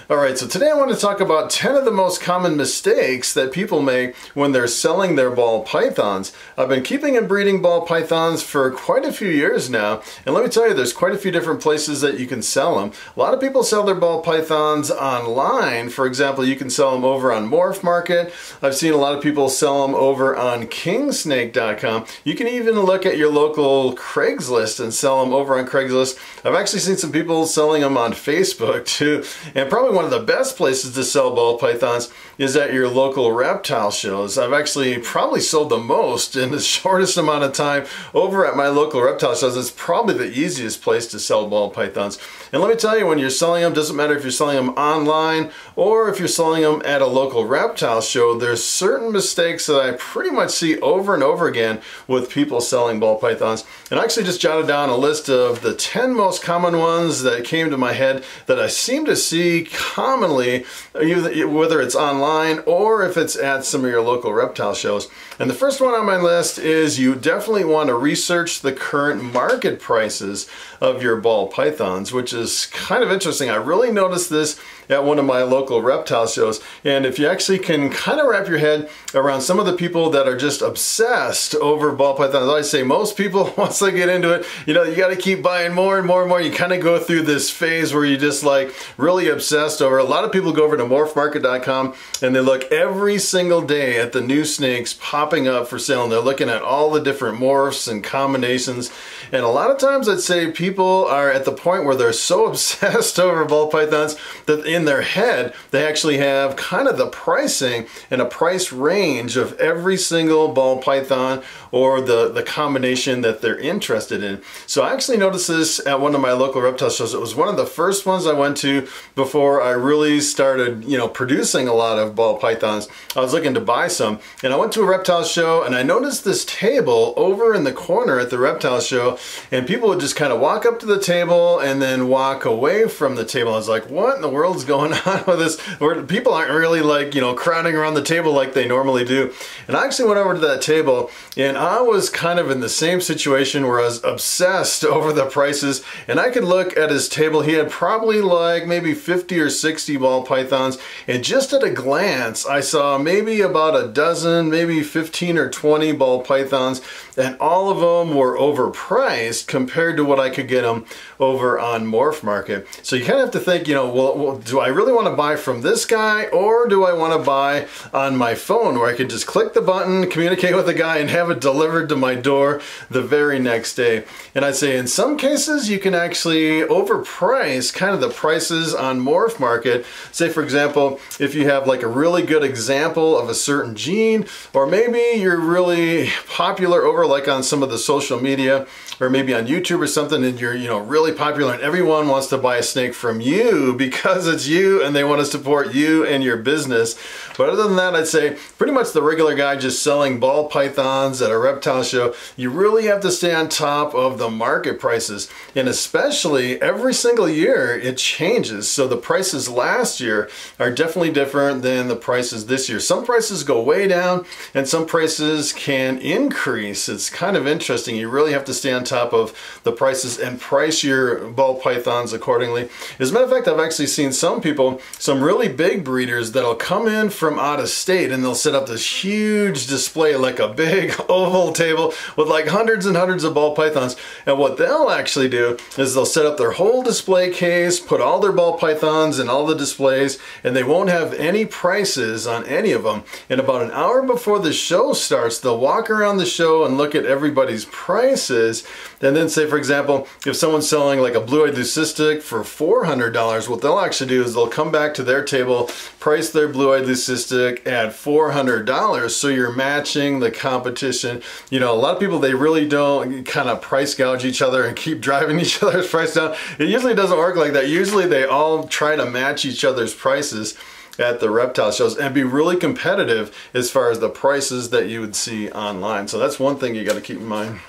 Alright, so today I want to talk about 10 of the most common mistakes that people make when they're selling their ball pythons. I've been keeping and breeding ball pythons for quite a few years now, and let me tell you, there's quite a few different places that you can sell them. A lot of people sell their ball pythons online. For example, you can sell them over on Morphmarket. I've seen a lot of people sell them over on kingsnake.com. You can even look at your local Craigslist and sell them over on Craigslist. I've actually seen some people selling them on Facebook too, and probably one of the best places to sell ball pythons is at your local reptile shows. I've actually probably sold the most in the shortest amount of time over at my local reptile shows. It's probably the easiest place to sell ball pythons. And let me tell you, when you're selling them, doesn't matter if you're selling them online or if you're selling them at a local reptile show, there's certain mistakes that I pretty much see over and over again with people selling ball pythons. And I actually just jotted down a list of the 10 most common ones that came to my head that I seem to see commonly, whether it's online or if it's at some of your local reptile shows. And the first one on my list is you definitely want to research the current market prices of your ball pythons, which is kind of interesting. I really noticed this at one of my local reptile shows, and if you actually can kind of wrap your head around some of the people that are just obsessed over ball pythons. I say most people, once they get into it, you know, you got to keep buying more and more and more. You kind of go through this phase where you just like really obsessed over. A lot of people go over to morphmarket.com and they look every single day at the new snakes popping up for sale, and they're looking at all the different morphs and combinations. And a lot of times I'd say people are at the point where they're so obsessed over ball pythons that in their head they actually have kind of the pricing and a price range of every single ball python or the combination that they're interested in. So I actually noticed this at one of my local reptile shows. It was one of the first ones I went to before I really started, you know, producing a lot of ball pythons. I was looking to buy some, and I went to a reptile show and I noticed this table over in the corner at the reptile show, and people would just kind of walk up to the table and then walk away from the table. I was like, what in the world's going on with this? Where people aren't really, like, you know, crowding around the table like they normally do. And I actually went over to that table, and I was kind of in the same situation where I was obsessed over the prices, and I could look at his table. He had probably like maybe 50 or 60 ball pythons, and just at a glance I saw maybe about a dozen, maybe 15 or 20 ball pythons, and all of them were overpriced compared to what I could get them over on Morphmarket. So you kind of have to think, you know, well, do I really want to buy from this guy, or do I want to buy on my phone where I could just click the button, communicate with the guy, and have it delivered to my door the very next day? And I'd say in some cases you can actually overprice kind of the prices on Morphmarket. Say for example, if you have like a really good example of a certain gene, or maybe you're really popular over like on some of the social media, or maybe on YouTube or something, and you're, you know, really popular and everyone wants to buy a snake from you because it's you and they want to support you and your business. But other than that, I'd say pretty much the regular guy just selling ball pythons at a reptile show, you really have to stay on top of the market prices. And especially every single year it changes. So the prices last year are definitely different than the prices this year. Some prices go way down and some prices can increase. It's kind of interesting. You really have to stay on top of the prices and price your ball pythons accordingly. As a matter of fact, I've actually seen some people, some really big breeders, that'll come in from out of state and they'll set up this huge display, like a big oval table with like hundreds and hundreds of ball pythons. And what they'll actually do is they'll set up their whole display case, put all their ball pythons in all the displays, and they won't have any prices on any of them. And about an hour before the show starts, they'll walk around the show and look at everybody's prices, and then say, for example, if someone's selling like a blue-eyed leucistic for $400, what they'll actually do is they'll come back to their table, price their blue-eyed leucistic at $400, so you're matching the competition. You know, a lot of people, they really don't kind of price gouge each other and keep driving each other's price down. It usually doesn't work like that. Usually they all try to match each other's prices at the reptile shows and be really competitive as far as the prices that you would see online. So that's one thing you got to keep in mind.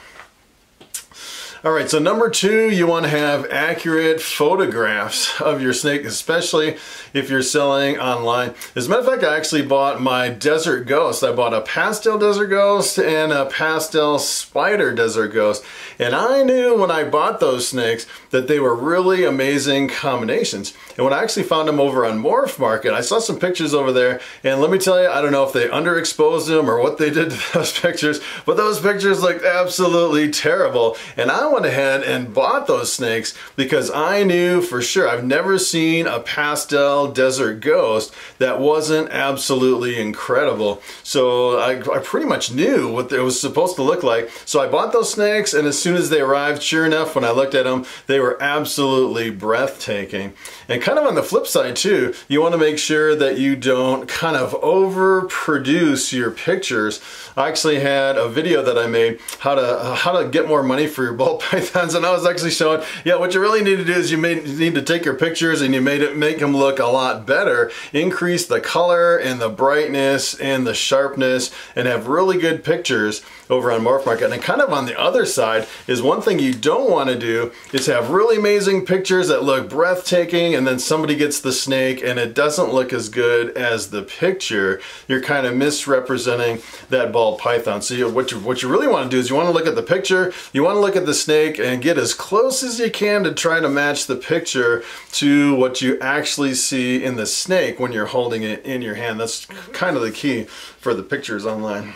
All right, so number 2, you want to have accurate photographs of your snake, especially if you're selling online. As a matter of fact, I actually bought my desert ghost. I bought a pastel desert ghost and a pastel spider desert ghost. And I knew when I bought those snakes that they were really amazing combinations. And when I actually found them over on Morphmarket, I saw some pictures over there, and let me tell you, I don't know if they underexposed them or what they did to those pictures, but those pictures looked absolutely terrible. And I went ahead and bought those snakes because I knew for sure, I've never seen a pastel desert ghost that wasn't absolutely incredible. So I pretty much knew what it was supposed to look like. So I bought those snakes, and as soon as they arrived, sure enough, when I looked at them, they were absolutely breathtaking. And kind of on the flip side too, you want to make sure that you don't kind of overproduce your pictures. I actually had a video that I made how to get more money for your ball pythons, and I was actually showing, yeah, what you really need to do is you need to take your pictures and you make them look a lot better, increase the color and the brightness and the sharpness, and have really good pictures over on Morphmarket. And kind of on the other side is one thing you don't want to do is have really amazing pictures that look breathtaking, and then somebody gets the snake and it doesn't look as good as the picture. You're kind of misrepresenting that ball python. So what you really want to do is you want to look at the picture, you want to look at the snake and get as close as you can to try to match the picture to what you actually see in the snake when you're holding it in your hand. That's kind of the key for the pictures online.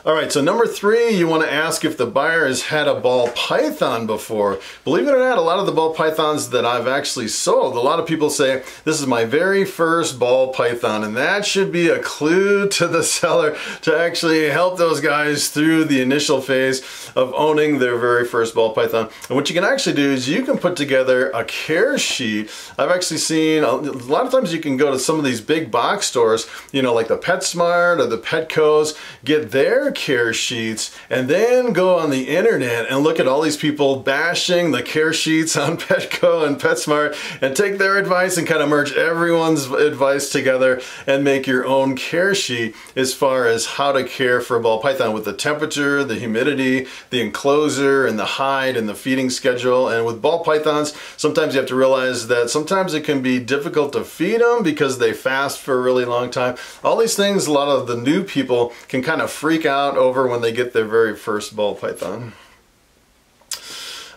All right, so number 3, you want to ask if the buyer has had a ball python before. Believe it or not, a lot of the ball pythons that I've actually sold, a lot of people say, this is my very first ball python, and that should be a clue to the seller to actually help those guys through the initial phase of owning their very first ball python. And what you can actually do is you can put together a care sheet. I've actually seen, a lot of times you can go to some of these big box stores, you know, like the PetSmart or the Petco's, get their care sheets, and then go on the internet and look at all these people bashing the care sheets on Petco and PetSmart, and take their advice and kind of merge everyone's advice together and make your own care sheet as far as how to care for a ball python with the temperature, the humidity, the enclosure, and the hide, and the feeding schedule. And with ball pythons, sometimes you have to realize that sometimes it can be difficult to feed them because they fast for a really long time. All these things, a lot of the new people can kind of freak out over when they get their very first ball python.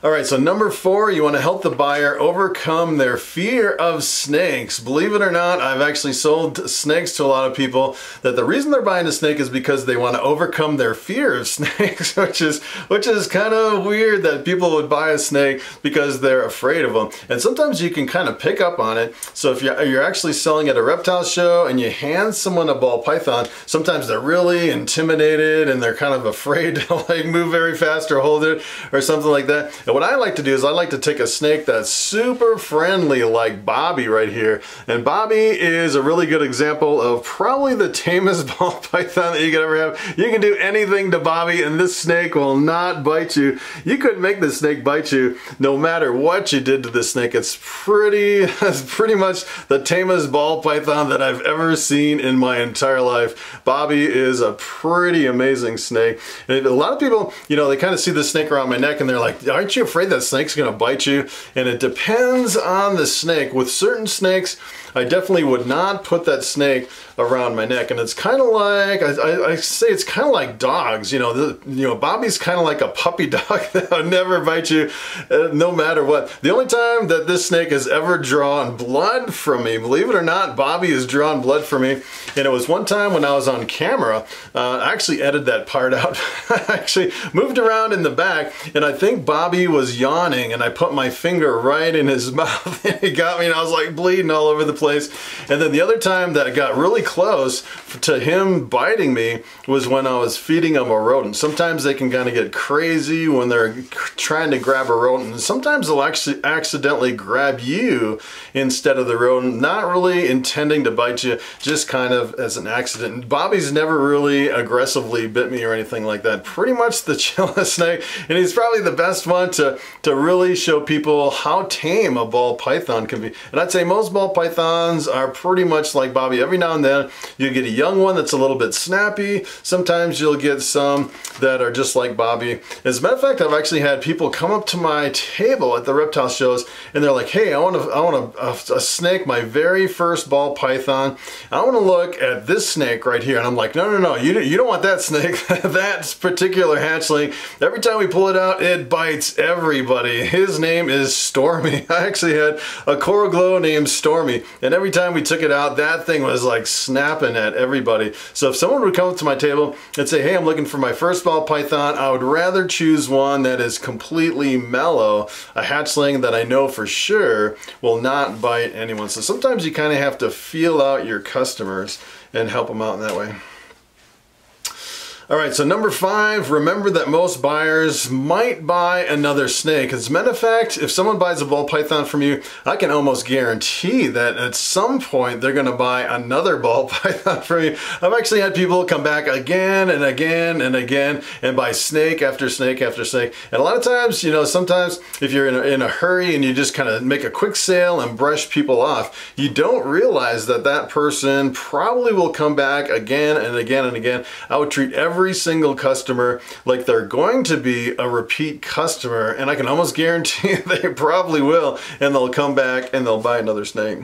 All right, so number 4, you want to help the buyer overcome their fear of snakes. Believe it or not, I've actually sold snakes to a lot of people that the reason they're buying a snake is because they want to overcome their fear of snakes, which is kind of weird that people would buy a snake because they're afraid of them. And sometimes you can kind of pick up on it. So if you're actually selling at a reptile show and you hand someone a ball python, sometimes they're really intimidated and they're kind of afraid to like move very fast or hold it or something like that. And what I like to do is I like to take a snake that's super friendly, like Bobby right here. And Bobby is a really good example of probably the tamest ball python that you could ever have. You can do anything to Bobby and this snake will not bite you. You couldn't make this snake bite you no matter what you did to this snake. It's pretty much the tamest ball python that I've ever seen in my entire life. Bobby is a pretty amazing snake. And a lot of people, you know, they kind of see the snake around my neck and they're like, aren't you afraid that snake's gonna bite you? And it depends on the snake. With certain snakes, I definitely would not put that snake around my neck. And it's kind of like, I say it's kind of like dogs. You know, Bobby's kind of like a puppy dog that would never bite you no matter what. The only time that this snake has ever drawn blood from me, believe it or not, Bobby has drawn blood from me. And it was one time when I was on camera, I actually edited that part out. I actually moved around in the back and I think Bobby was yawning and I put my finger right in his mouth and he got me and I was like bleeding all over the place. And then the other time that it got really close to him biting me was when I was feeding him a rodent. Sometimes they can kind of get crazy when they're trying to grab a rodent, and sometimes they'll actually accidentally grab you instead of the rodent, not really intending to bite you, just kind of as an accident. Bobby's never really aggressively bit me or anything like that. Pretty much the chillest snake, and he's probably the best one to really show people how tame a ball python can be. And I'd say most ball pythons are pretty much like Bobby. Every now and then you get a young one that's a little bit snappy. Sometimes you'll get some that are just like Bobby. As a matter of fact, I've actually had people come up to my table at the reptile shows and they're like, hey, I want a snake, my very first ball python. I want to look at this snake right here. And I'm like, no, you don't want that snake. That particular hatchling, every time we pull it out, it bites everybody. His name is Stormy. I actually had a coral glow named Stormy, and every time we took it out, that thing was like snapping at everybody. So if someone would come up to my table and say, hey, I'm looking for my first ball python, I would rather choose one that is completely mellow, a hatchling that I know for sure will not bite anyone. So sometimes you kind of have to feel out your customers and help them out in that way. All right, so number 5, remember that most buyers might buy another snake. As a matter of fact, if someone buys a ball python from you, I can almost guarantee that at some point they're gonna buy another ball python from you. I've actually had people come back again and again and again and buy snake after snake after snake. And a lot of times, you know, sometimes if you're in a hurry and you just kind of make a quick sale and brush people off, you don't realize that that person probably will come back again and again and again. I would treat every single customer like they're going to be a repeat customer, and I can almost guarantee they probably will, and they'll come back and they'll buy another snake.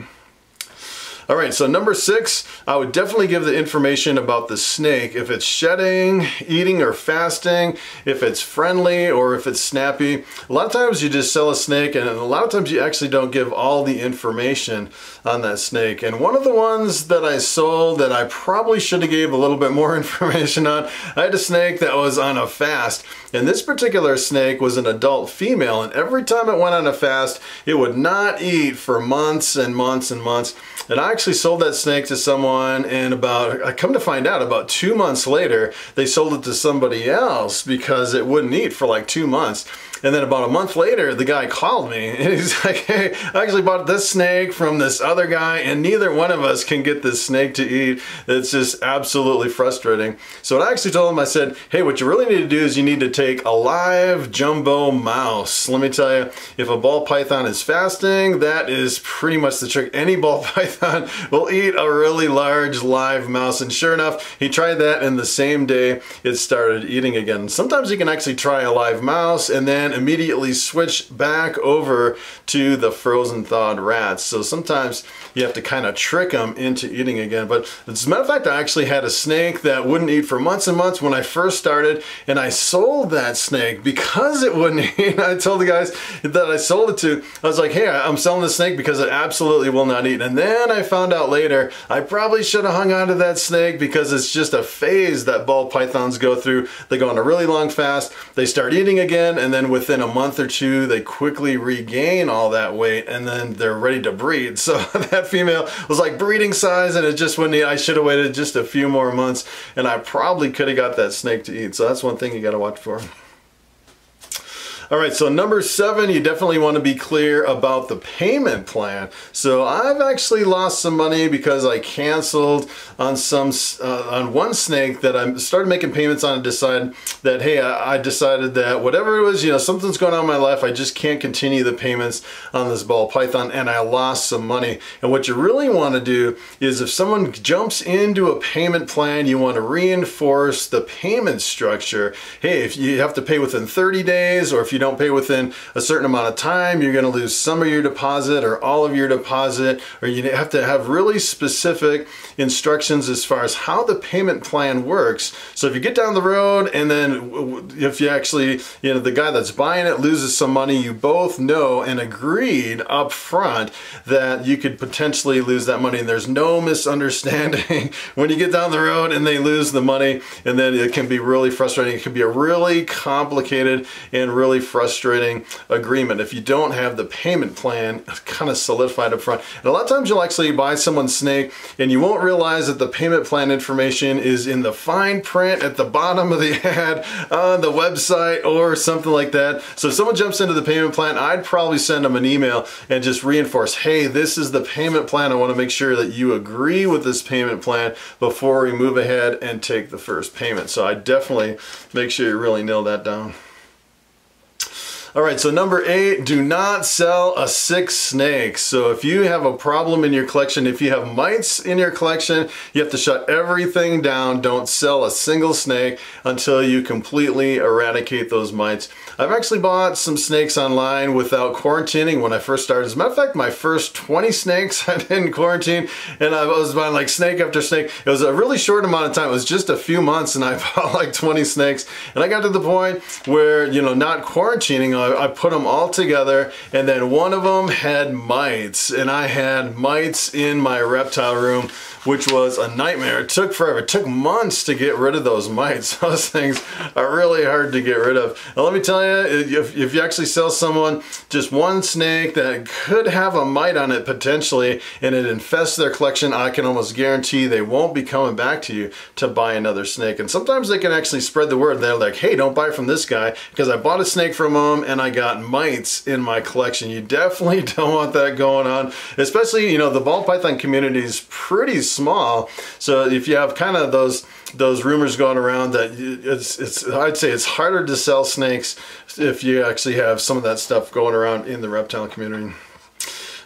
All right, so number 6, I would definitely give the information about the snake. If it's shedding, eating, or fasting, if it's friendly, or if it's snappy. A lot of times you just sell a snake, and a lot of times you actually don't give all the information on that snake. And one of the ones that I sold that I probably should have gave a little bit more information on, I had a snake that was on a fast. And this particular snake was an adult female, and every time it went on a fast, it would not eat for months and months and months. And I actually sold that snake to someone, and I come to find out about 2 months later, they sold it to somebody else because it wouldn't eat for like 2 months. And then about a month later, the guy called me and he's like, hey, I actually bought this snake from this other guy and neither one of us can get this snake to eat. It's just absolutely frustrating. So what I actually told him, I said, hey, what you really need to do is you need to take a live jumbo mouse. Let me tell you, if a ball python is fasting, that is pretty much the trick. Any ball python will eat a really large live mouse. And sure enough, he tried that, and the same day it started eating again. Sometimes you can actually try a live mouse and then immediately switch back over to the frozen thawed rats. So sometimes you have to kind of trick them into eating again. But as a matter of fact, I actually had a snake that wouldn't eat for months and months when I first started, and I sold that snake because it wouldn't eat. I told the guys that I sold it to, I was like, hey, I'm selling this snake because it absolutely will not eat. And then I found out later, I probably should have hung on to that snake because it's just a phase that ball pythons go through. They go on a really long fast, they start eating again, and then within a month or two, they quickly regain all that weight, and then they're ready to breed. So that female was like breeding size, and it just wouldn't eat. I should have waited just a few more months, and I probably could have got that snake to eat. So that's one thing you got to watch for. All right, so number 7, you definitely want to be clear about the payment plan. So I've actually lost some money because I canceled on on one snake that I started making payments on and decided that, hey, I decided that whatever it was, you know, something's going on in my life, I just can't continue the payments on this ball python, and I lost some money. And what you really want to do is if someone jumps into a payment plan, you want to reinforce the payment structure. Hey, if you have to pay within 30 days, or if you don't pay within a certain amount of time, you're going to lose some of your deposit or all of your deposit, or you have to have really specific instructions as far as how the payment plan works. So if you get down the road and then if you actually, you know, the guy that's buying it loses some money, you both know and agreed up front that you could potentially lose that money, and there's no misunderstanding when you get down the road and they lose the money, and then it can be really frustrating. It can be a really complicated and really frustrating agreement if you don't have the payment plan kind of solidified up front. And a lot of times you'll actually buy someone's snake and you won't realize that the payment plan information is in the fine print at the bottom of the ad on the website or something like that. So if someone jumps into the payment plan, I'd probably send them an email and just reinforce, hey, this is the payment plan. I want to make sure that you agree with this payment plan before we move ahead and take the first payment. So I definitely make sure you really nail that down. All right, so number 8, do not sell a sick snake. So if you have a problem in your collection, if you have mites in your collection, you have to shut everything down. Don't sell a single snake until you completely eradicate those mites. I've actually bought some snakes online without quarantining when I first started. As a matter of fact, my first 20 snakes I didn't quarantine, and I was buying like snake after snake. It was a really short amount of time. It was just a few months, and I bought like 20 snakes. And I got to the point where, you know, not quarantining, I put them all together, and then one of them had mites, and I had mites in my reptile room, which was a nightmare. It took forever. It took months to get rid of those mites. Those things are really hard to get rid of. And let me tell you, if you actually sell someone just one snake that could have a mite on it potentially, and it infests their collection, I can almost guarantee they won't be coming back to you to buy another snake. And sometimes they can actually spread the word. They're like, hey, don't buy from this guy because I bought a snake from him and I got mites in my collection. You definitely don't want that going on, especially, you know, the ball python community is pretty small. So if you have kind of those rumors going around that I'd say it's harder to sell snakes if you actually have some of that stuff going around in the reptile community.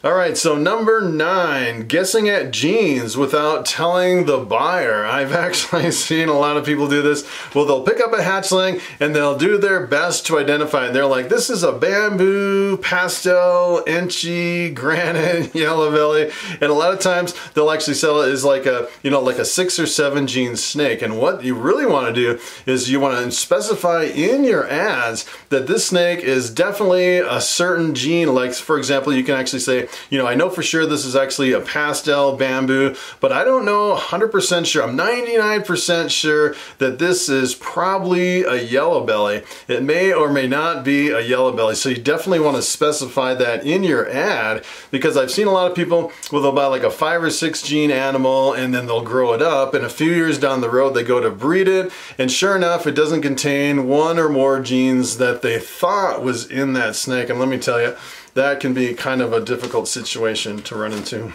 All right, so number 9, guessing at genes without telling the buyer. I've actually seen a lot of people do this. Well, they'll pick up a hatchling and they'll do their best to identify it. They're like, this is a bamboo, pastel, inchy, granite, yellow belly. And a lot of times they'll actually sell it as like a, you know, like a 6 or 7 gene snake. And what you really want to do is you want to specify in your ads that this snake is definitely a certain gene. Like, for example, you can actually say, you know, I know for sure this is actually a pastel bamboo, but I don't know 100% sure. I'm 99% sure that this is probably a yellow belly. It may or may not be a yellow belly. So you definitely want to specify that in your ad, because I've seen a lot of people where they'll buy like a 5 or 6 gene animal and then they'll grow it up, and a few years down the road they go to breed it, and sure enough it doesn't contain one or more genes that they thought was in that snake. And let me tell you, that can be kind of a difficult situation to run into.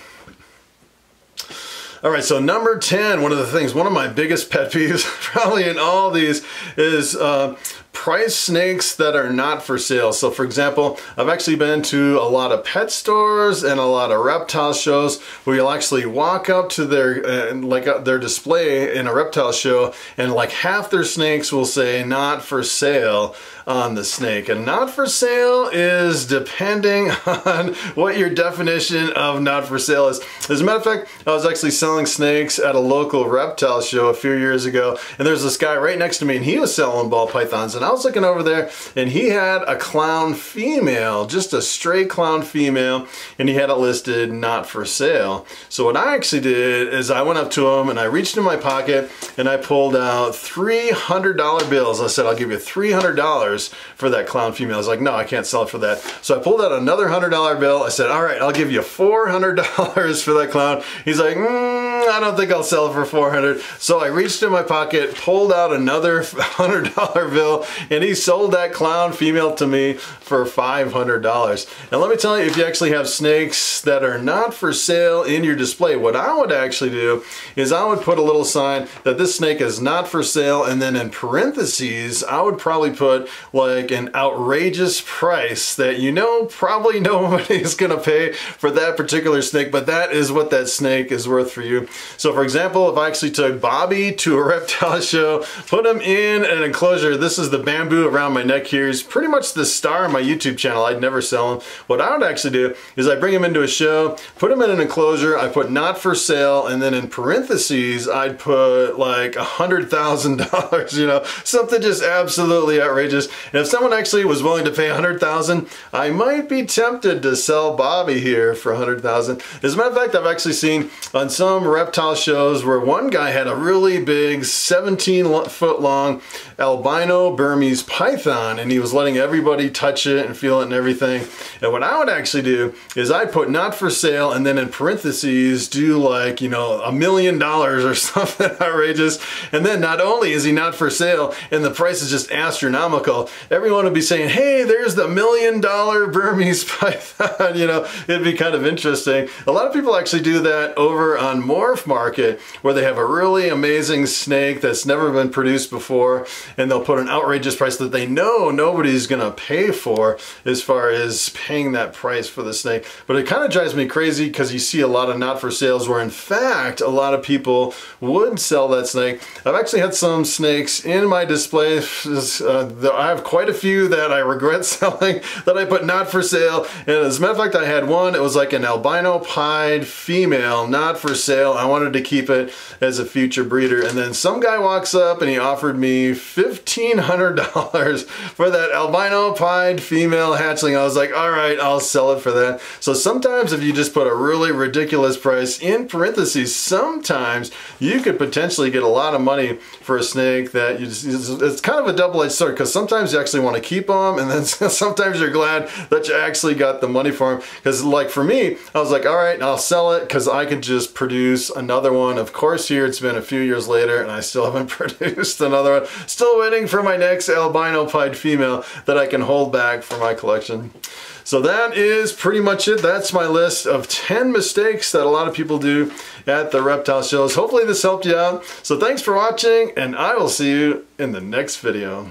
All right, so number 10, one of my biggest pet peeves probably in all these is price snakes that are not for sale. So for example, I've actually been to a lot of pet stores and a lot of reptile shows where you'll actually walk up to their display in a reptile show, and like half their snakes will say not for sale on the snake. And not for sale is depending on what your definition of not for sale is. As a matter of fact, I was actually selling snakes at a local reptile show a few years ago, and there's this guy right next to me and he was selling ball pythons, and I was looking over there and he had a clown female, just a straight clown female, and he had it listed not for sale. So what I actually did is I went up to him and I reached in my pocket and I pulled out $300 bills. I said, I'll give you $300 for that clown female. I was like, no, I can't sell it for that. So I pulled out another $100 bill. I said, all right, I'll give you $400 for that clown. He's like, I don't think I'll sell it for $400. So I reached in my pocket, pulled out another $100 bill, and he sold that clown female to me for $500. And let me tell you, if you actually have snakes that are not for sale in your display, what I would actually do is I would put a little sign that this snake is not for sale, and then in parentheses, I would probably put like an outrageous price that you know probably nobody's gonna pay for that particular snake, but that is what that snake is worth for you. So for example, if I actually took Bobby to a reptile show, put him in an enclosure, this is the bamboo around my neck here, he's pretty much the star of my YouTube channel, I'd never sell him. What I would actually do is I bring him into a show, put him in an enclosure, I put not for sale, and then in parentheses I'd put like $100,000, you know, something just absolutely outrageous. And if someone actually was willing to pay $100,000, I might be tempted to sell Bobby here for $100,000. As a matter of fact, I've actually seen on some reptile shows where one guy had a really big 17-foot long albino Burmese python, and he was letting everybody touch it and feel it and everything. And what I would actually do is I'd put not for sale, and then in parentheses do like, you know, $1 million or something outrageous. And then not only is he not for sale and the price is just astronomical, everyone would be saying, hey, there's the $1 million Burmese python. You know, it'd be kind of interesting. A lot of people actually do that over on Morphmarket, where they have a really amazing snake that's never been produced before, and they'll put an outrageous price that they know nobody's gonna pay for as far as paying that price for the snake. But it kind of drives me crazy because you see a lot of not for sales where in fact a lot of people would sell that snake. I've actually had some snakes in my display. I have quite a few that I regret selling that I put not for sale, and as a matter of fact I had one. It was like an albino pied female, not for sale. I wanted to keep it as a future breeder, and then some guy walks up and he offered me $1,500 for that albino pied female hatchling. I was like, all right, I'll sell it for that. So sometimes if you just put a really ridiculous price in parentheses, sometimes you could potentially get a lot of money for a snake that you just, it's kind of a double-edged sword, because sometimes you actually want to keep them, and then sometimes you're glad that you actually got the money for them. Because like for me, I was like, all right, I'll sell it because I could just produce another one. Of course, here it's been a few years later and I still haven't produced another one. Still waiting for my next albino pied female that I can hold back for my collection. So that is pretty much it. That's my list of 10 mistakes that a lot of people do at the reptile shows. Hopefully this helped you out. So thanks for watching, and I will see you in the next video.